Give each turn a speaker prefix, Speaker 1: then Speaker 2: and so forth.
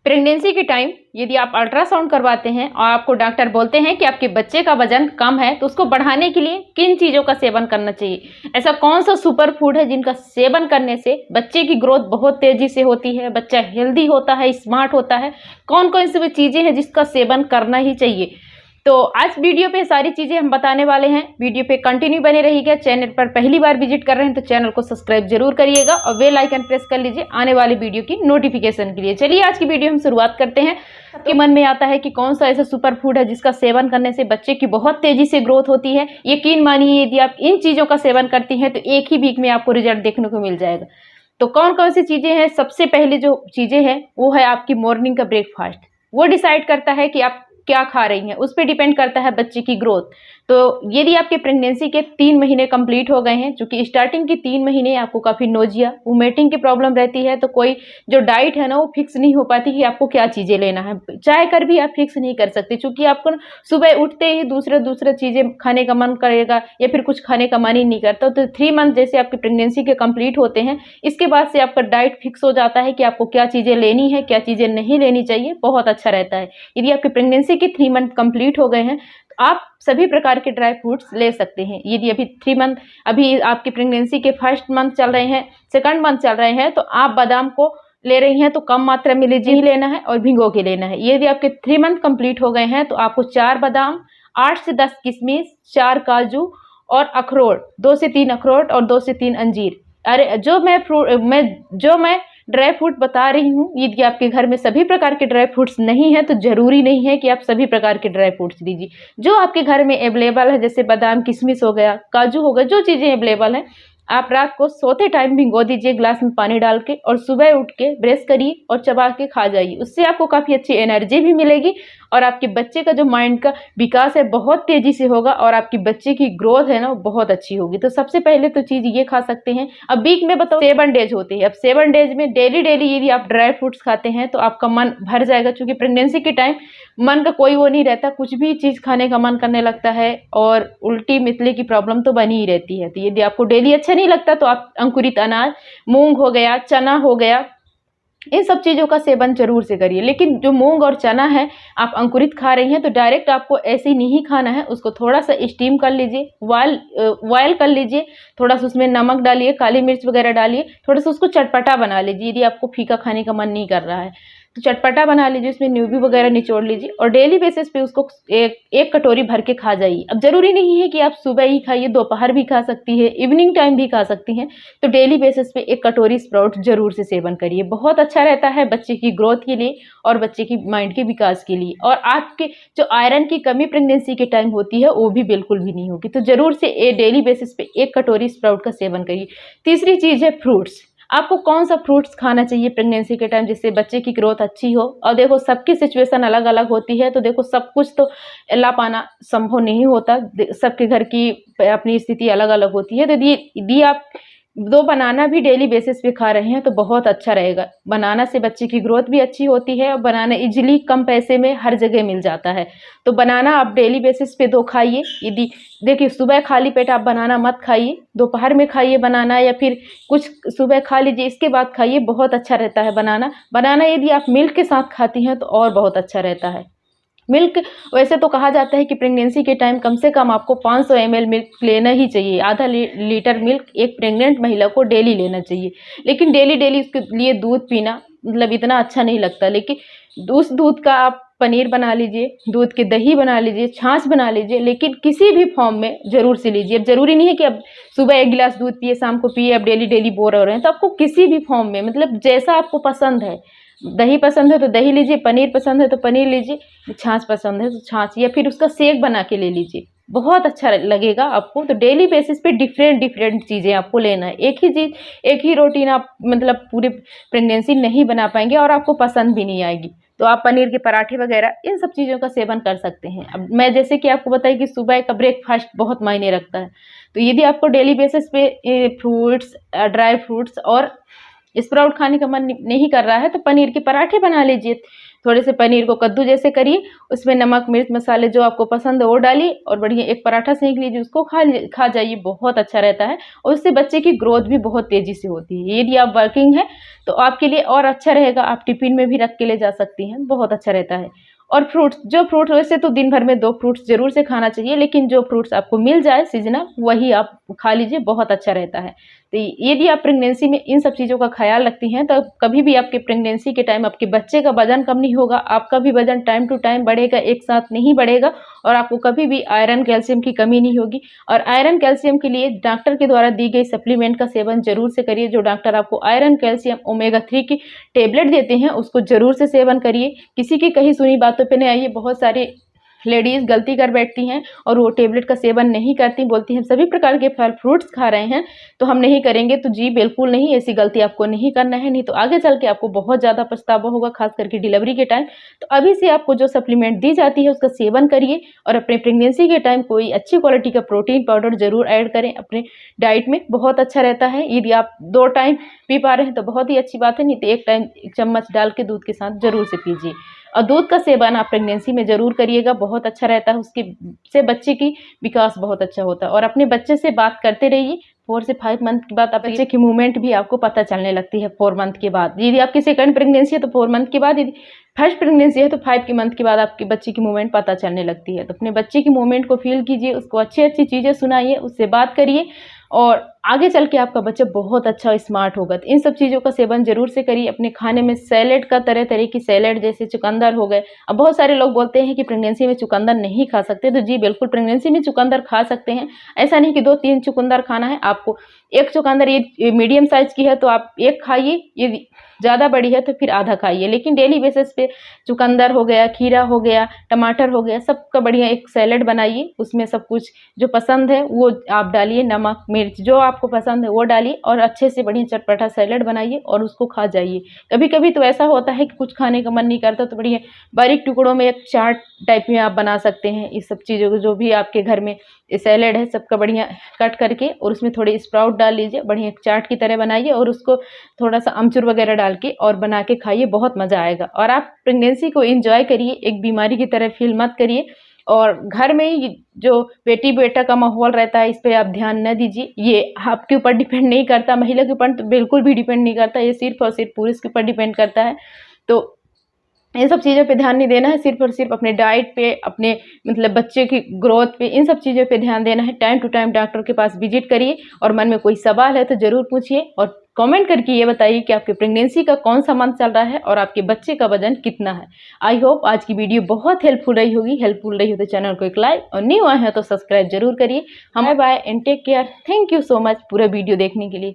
Speaker 1: Pregnancy के time यदि आप अल्ट्रासाउंड करवाते हैं और आपको डॉक्टर बोलते हैं कि आपके बच्चे का वजन कम है, तो उसको बढ़ाने के लिए किन चीज़ों का सेवन करना चाहिए? ऐसा कौन सा सुपर फूड है जिनका सेवन करने से बच्चे की ग्रोथ बहुत तेज़ी से होती है, बच्चा हेल्दी होता है, स्मार्ट होता है? कौन कौन सी चीज़ें हैं जिसका सेवन करना ही चाहिए? तो आज वीडियो पे सारी चीज़ें हम बताने वाले हैं। वीडियो पे कंटिन्यू बने रहिएगा। चैनल पर पहली बार विजिट कर रहे हैं तो चैनल को सब्सक्राइब जरूर करिएगा और बेल आइकन प्रेस कर लीजिए आने वाली वीडियो की नोटिफिकेशन के लिए। चलिए आज की वीडियो हम शुरुआत करते हैं। आपके मन में आता है कि कौन सा ऐसा सुपर फूड है जिसका सेवन करने से बच्चे की बहुत तेजी से ग्रोथ होती है? यकीन मानिए यदि आप इन चीज़ों का सेवन करती हैं तो एक ही वीक में आपको रिजल्ट देखने को मिल जाएगा। तो कौन कौन सी चीज़ें हैं? सबसे पहले जो चीज़ें हैं वो है आपकी मॉर्निंग का ब्रेकफास्ट। वो डिसाइड करता है कि आप क्या खा रही हैं, उस पर डिपेंड करता है बच्चे की ग्रोथ। तो यदि आपके प्रेगनेंसी के 3 महीने कंप्लीट हो गए हैं, चूंकि स्टार्टिंग की 3 महीने आपको काफ़ी नोजिया वोमिटिंग की प्रॉब्लम रहती है, तो कोई जो डाइट है ना वो फिक्स नहीं हो पाती कि आपको क्या चीज़ें लेना है। चाह कर भी आप फिक्स नहीं कर सकते, चूंकि आपको सुबह उठते ही दूसरे चीज़ें खाने का मन करेगा या फिर कुछ खाने का मन ही नहीं करता। तो 3 मंथ जैसे आपकी प्रेगनेंसी के कंप्लीट होते हैं, इसके बाद से आपका डाइट फिक्स हो जाता है कि आपको क्या चीज़ें लेनी है, क्या चीज़ें नहीं लेनी चाहिए। बहुत अच्छा रहता है। यदि आपकी प्रेगनेंसी के 3 मंथ कंप्लीट हो गए हैं तो आप सभी प्रकार के ड्राई फ्रूट्स ले सकते हैं। यदि अभी 3 मंथ अभी आपकी प्रेगनेंसी के फर्स्ट मंथ चल रहे हैं, सेकंड मंथ चल रहे हैं, तो आप बादाम को ले रही हैं तो कम मात्रा में लीजिए ही लेना है और भिगो के लेना है। यदि आपके 3 मंथ कंप्लीट हो गए हैं तो आपको 4 बादाम, 8 से 10 किशमिश, 4 काजू और अखरोट, 2 से 3 अखरोट और 2 से 3 अंजीर। अरे जो मैं ड्राई फ्रूट बता रही हूँ, यदि आपके घर में सभी प्रकार के ड्राई फ्रूट्स नहीं है तो जरूरी नहीं है कि आप सभी प्रकार के ड्राई फ्रूट्स लीजिए। जो आपके घर में अवेलेबल है, जैसे बादाम, किशमिश हो गया, काजू हो गया, जो चीज़ें अवेलेबल हैं, आप रात को सोते टाइम भिगो दीजिए ग्लास में पानी डाल के और सुबह उठ के ब्रश करिए और चबा के खा जाइए। उससे आपको काफ़ी अच्छी एनर्जी भी मिलेगी और आपके बच्चे का जो माइंड का विकास है बहुत तेज़ी से होगा और आपकी बच्चे की ग्रोथ है ना वो बहुत अच्छी होगी। तो सबसे पहले तो चीज़ ये खा सकते हैं। अब वीक में बताओ 7 डेज होते हैं। अब 7 डेज में डेली यदि आप ड्राई फ्रूट्स खाते हैं तो आपका मन भर जाएगा, क्योंकि प्रेगनेंसी के टाइम मन का कोई वो नहीं रहता, कुछ भी चीज़ खाने का मन करने लगता है और उल्टी मितले की प्रॉब्लम तो बनी ही रहती है। तो यदि आपको डेली अच्छा नहीं लगता तो आप अंकुरित अनाज, मूंग हो गया, चना हो गया, इन सब चीज़ों का सेवन जरूर से करिए। लेकिन जो मूंग और चना है आप अंकुरित खा रही हैं तो डायरेक्ट आपको ऐसे ही नहीं खाना है, उसको थोड़ा सा स्टीम कर लीजिए, बॉयल कर लीजिए, थोड़ा सा उसमें नमक डालिए, काली मिर्च वगैरह डालिए, थोड़ा सा उसको चटपटा बना लीजिए। यदि आपको फीका खाने का मन नहीं कर रहा है तो चटपटा बना लीजिए, उसमें नींबू वगैरह निचोड़ लीजिए और डेली बेसिस पे उसको एक कटोरी भर के खा जाइए। अब जरूरी नहीं है कि आप सुबह ही खाइए, दोपहर भी खा सकती है, इवनिंग टाइम भी खा सकती हैं। तो डेली बेसिस पे एक कटोरी स्प्राउट जरूर से सेवन करिए, बहुत अच्छा रहता है बच्चे की ग्रोथ के लिए और बच्चे की माइंड के विकास के लिए। और आपके जो आयरन की कमी प्रेगनेंसी के टाइम होती है वो भी बिल्कुल भी नहीं होगी। तो जरूर से डेली बेसिस पे एक कटोरी स्प्राउट का सेवन करिए। तीसरी चीज़ है फ्रूट्स। आपको कौन सा फ्रूट्स खाना चाहिए प्रेगनेंसी के टाइम जिससे बच्चे की ग्रोथ अच्छी हो? और देखो सबकी सिचुएशन अलग अलग होती है, तो देखो सब कुछ तो ला पाना संभव नहीं होता, सबके घर की अपनी स्थिति अलग अलग होती है। तो यदि आप 2 बनाना भी डेली बेसिस पे खा रहे हैं तो बहुत अच्छा रहेगा। बनाना से बच्चे की ग्रोथ भी अच्छी होती है और बनाना इजीली कम पैसे में हर जगह मिल जाता है। तो बनाना आप डेली बेसिस पे 2 खाइए। यदि देखिए सुबह खाली पेट आप बनाना मत खाइए, दोपहर में खाइए बनाना या फिर कुछ सुबह खा लीजिए, इसके बाद खाइए, बहुत अच्छा रहता है बनाना यदि आप मिल्क के साथ खाती हैं तो और बहुत अच्छा रहता है। मिल्क वैसे तो कहा जाता है कि प्रेगनेंसी के टाइम कम से कम आपको 500 ml मिल्क लेना ही चाहिए। आधा लीटर मिल्क एक प्रेग्नेंट महिला को डेली लेना चाहिए। लेकिन डेली उसके लिए दूध पीना मतलब इतना अच्छा नहीं लगता। लेकिन उस दूध का आप पनीर बना लीजिए, दूध के दही बना लीजिए, छाछ बना लीजिए, लेकिन किसी भी फॉर्म में जरूर से लीजिए। अब जरूरी नहीं है कि अब सुबह 1 गिलास दूध पिए, शाम को पिए, अब डेली बोर हो रहे हैं। तो आपको किसी भी फॉर्म में मतलब जैसा आपको पसंद है, दही पसंद है तो दही लीजिए, पनीर पसंद है तो पनीर लीजिए, छाछ पसंद है तो छाछ, या फिर उसका शेक बना के ले लीजिए, बहुत अच्छा लगेगा आपको। तो डेली बेसिस पे डिफरेंट चीज़ें आपको लेना है। एक ही चीज़, एक ही रूटीन आप मतलब पूरे प्रेगनेंसी नहीं बना पाएंगे और आपको पसंद भी नहीं आएगी। तो आप पनीर के पराठे वगैरह इन सब चीज़ों का सेवन कर सकते हैं। अब मैं जैसे कि आपको बताई कि सुबह का ब्रेकफास्ट बहुत मायने रखता है। तो यदि आपको डेली बेसिस पे फ्रूट्स, ड्राई फ्रूट्स और स्प्राउट खाने का मन नहीं कर रहा है तो पनीर के पराठे बना लीजिए। थोड़े से पनीर को कद्दू जैसे करिए, उसमें नमक मिर्च मसाले जो आपको पसंद है वो डालिए और बढ़िया एक पराठा सेंक लीजिए, उसको खा जाइए, बहुत अच्छा रहता है और उससे बच्चे की ग्रोथ भी बहुत तेजी से होती है। यदि आप वर्किंग है तो आपके लिए और अच्छा रहेगा, आप टिफिन में भी रख के ले जा सकती हैं, बहुत अच्छा रहता है। और फ्रूट्स, जो फ्रूट वैसे तो दिन भर में 2 फ्रूट्स जरूर से खाना चाहिए, लेकिन जो फ्रूट्स आपको मिल जाए सीजनल वही आप खा लीजिए, बहुत अच्छा रहता है। तो यदि आप प्रेगनेंसी में इन सब चीज़ों का ख्याल रखती हैं तो कभी भी आपके प्रेगनेंसी के टाइम आपके बच्चे का वजन कम नहीं होगा, आपका भी वजन टाइम टू टाइम बढ़ेगा, एक साथ नहीं बढ़ेगा और आपको कभी भी आयरन कैल्शियम की कमी नहीं होगी। और आयरन कैल्शियम के लिए डॉक्टर के द्वारा दी गई सप्लीमेंट का सेवन जरूर से करिए। जो डॉक्टर आपको आयरन कैल्शियम ओमेगा 3 की टेबलेट देते हैं उसको जरूर से सेवन करिए। किसी की कही सुनी बातों पे नहीं आइए। बहुत सारी लेडीज़ गलती कर बैठती हैं और वो टेबलेट का सेवन नहीं करती, बोलती हैं सभी प्रकार के फल फ्रूट्स खा रहे हैं तो हम नहीं करेंगे। तो जी बिल्कुल नहीं, ऐसी गलती आपको नहीं करना है, नहीं तो आगे चल के आपको बहुत ज़्यादा पछतावा होगा, खास करके डिलीवरी के टाइम। तो अभी से आपको जो सप्लीमेंट दी जाती है उसका सेवन करिए और अपने प्रेगनेंसी के टाइम कोई अच्छी क्वालिटी का प्रोटीन पाउडर जरूर ऐड करें अपने डाइट में, बहुत अच्छा रहता है। यदि आप 2 टाइम पी पा रहे हैं तो बहुत ही अच्छी बात है, नहीं तो 1 टाइम 1 चम्मच डाल के दूध के साथ जरूर से पीजिए। और दूध का सेवन आप प्रेगनेंसी में जरूर करिएगा, बहुत अच्छा रहता है, उसके से बच्चे की विकास बहुत अच्छा होता है। और अपने बच्चे से बात करते रहिए। 4 से 5 मंथ के बाद बच्चे की मूवमेंट भी आपको पता चलने लगती है 4 मंथ के बाद। यदि आपकी सेकंड प्रेगनेंसी है तो 4 मंथ के बाद, यदि फर्स्ट प्रेगनेंसी है तो 5 मंथ के बाद आपके बच्चे की मूवमेंट पता चलने लगती है। तो अपने बच्चे की मूवमेंट को फील कीजिए, उसको अच्छी अच्छी चीज़ें सुनाइए, उससे बात करिए और आगे चल के आपका बच्चा बहुत अच्छा और स्मार्ट होगा। तो इन सब चीज़ों का सेवन जरूर से करिए। अपने खाने में सैलेड का, तरह तरह की सैलेड जैसे चुकंदर हो गए। अब बहुत सारे लोग बोलते हैं कि प्रेगनेंसी में चुकंदर नहीं खा सकते, तो जी बिल्कुल प्रेगनेंसी में चुकंदर खा सकते हैं। ऐसा नहीं कि 2-3 चुकंदर खाना है आपको। एक चुकंदर ये मीडियम साइज की है तो आप 1 खाइए, यदि ज़्यादा बड़ी है तो फिर आधा खाइए। लेकिन डेली बेसिस पे चुकंदर हो गया, खीरा हो गया, टमाटर हो गया, सबका बढ़िया एक सैलेड बनाइए। उसमें सब कुछ जो पसंद है वो आप डालिए, नमक मिर्च जो आपको पसंद है वो डालिए और अच्छे से बढ़िया चटपटा सैलेड बनाइए और उसको खा जाइए। कभी कभी तो ऐसा होता है कि कुछ खाने का मन नहीं करता तो बढ़िया बारीक टुकड़ों में एक चाट टाइप में आप बना सकते हैं। इस सब चीज़ों को जो भी आपके घर में सैलेड है सबका बढ़िया कट करके और उसमें थोड़े स्प्राउट डाल लीजिए, बढ़िया एक चाट की तरह बनाइए और उसको थोड़ा सा अमचूर वगैरह डाल के और बना के खाइए, बहुत मज़ा आएगा। और आप प्रेगनेंसी को एंजॉय करिए, एक बीमारी की तरह फील मत करिए। और घर में जो बेटी बेटा का माहौल रहता है इस पर आप ध्यान न दीजिए। ये आपके ऊपर डिपेंड नहीं करता, महिला के ऊपर तो बिल्कुल भी डिपेंड नहीं करता, ये सिर्फ और सिर्फ पुरुष के ऊपर डिपेंड करता है। तो इन सब चीज़ों पे ध्यान नहीं देना है, सिर्फ और सिर्फ अपने डाइट पे, अपने मतलब बच्चे की ग्रोथ पे, इन सब चीज़ों पे ध्यान देना है। टाइम टू टाइम डॉक्टर के पास विजिट करिए और मन में कोई सवाल है तो ज़रूर पूछिए और कमेंट करके ये बताइए कि आपके प्रेगनेंसी का कौन सा मंथ चल रहा है और आपके बच्चे का वजन कितना है। आई होप आज की वीडियो बहुत हेल्पफुल रही होगी। हेल्पफुल रही हो तो चैनल को एक लाइक और न्यू आए हैं तो सब्सक्राइब जरूर करिए। हम bye and take care. Thank you so much पूरा वीडियो देखने के लिए।